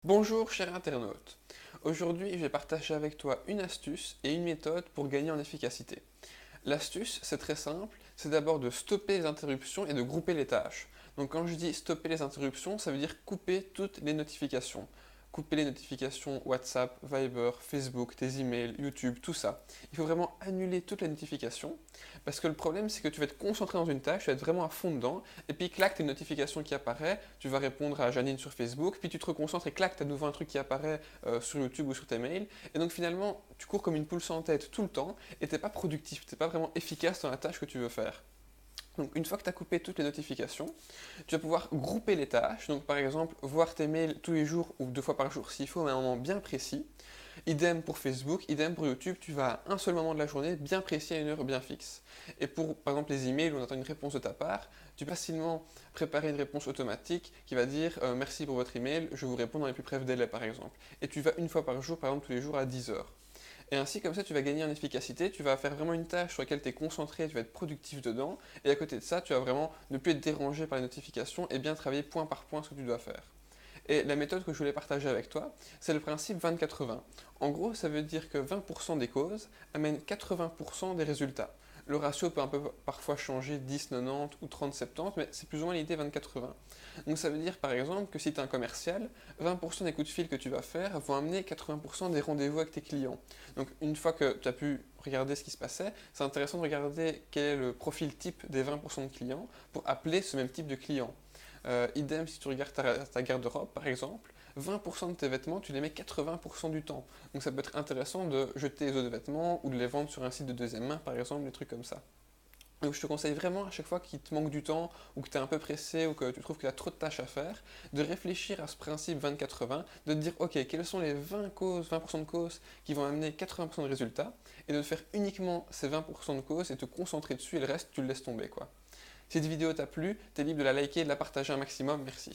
Bonjour cher internaute, aujourd'hui je vais partager avec toi une astuce et une méthode pour gagner en efficacité. L'astuce c'est très simple, c'est d'abord de stopper les interruptions et de grouper les tâches. Donc quand je dis stopper les interruptions, ça veut dire couper toutes les notifications. Couper les notifications WhatsApp, Viber, Facebook, tes emails, YouTube, tout ça. Il faut vraiment annuler toutes les notifications parce que le problème c'est que tu vas te concentrer dans une tâche, tu vas être vraiment à fond dedans et puis clac, t'as une notification qui apparaît, tu vas répondre à Janine sur Facebook, puis tu te reconcentres et clac, t'as de nouveau un truc qui apparaît sur YouTube ou sur tes mails et donc finalement tu cours comme une poule sans tête tout le temps et t'es pas productif, t'es pas vraiment efficace dans la tâche que tu veux faire. Donc une fois que tu as coupé toutes les notifications, tu vas pouvoir grouper les tâches. Donc par exemple, voir tes mails tous les jours ou 2 fois par jour s'il faut, mais à un moment bien précis. Idem pour Facebook, idem pour YouTube, tu vas à un seul moment de la journée bien précis à une heure bien fixe. Et pour par exemple les emails où on attend une réponse de ta part, tu peux facilement préparer une réponse automatique qui va dire merci pour votre email, je vous réponds dans les plus brefs délais par exemple. Et tu vas une fois par jour, par exemple tous les jours à 10 heures. Et ainsi, comme ça, tu vas gagner en efficacité, tu vas faire vraiment une tâche sur laquelle tu es concentré, tu vas être productif dedans, et à côté de ça, tu vas vraiment ne plus être dérangé par les notifications et bien travailler point par point ce que tu dois faire. Et la méthode que je voulais partager avec toi, c'est le principe 20-80. En gros, ça veut dire que 20% des causes amènent 80% des résultats. Le ratio peut un peu parfois changer 10-90 ou 30-70, mais c'est plus ou moins l'idée 20-80. Donc ça veut dire par exemple que si tu es un commercial, 20% des coups de fil que tu vas faire vont amener 80% des rendez-vous avec tes clients. Donc une fois que tu as pu regarder ce qui se passait, c'est intéressant de regarder quel est le profil type des 20% de clients pour appeler ce même type de client. Idem si tu regardes ta garde-robe par exemple, 20% de tes vêtements, tu les mets 80% du temps. Donc ça peut être intéressant de jeter les autres vêtements ou de les vendre sur un site de deuxième main par exemple, des trucs comme ça. Donc je te conseille vraiment à chaque fois qu'il te manque du temps ou que tu es un peu pressé ou que tu trouves que tu as trop de tâches à faire, de réfléchir à ce principe 20-80, de te dire ok, quelles sont les 20 causes, 20% de causes qui vont amener 80% de résultats et de faire uniquement ces 20% de causes et te concentrer dessus et le reste tu le laisses tomber quoi. Si cette vidéo t'a plu, t'es libre de la liker et de la partager un maximum, merci.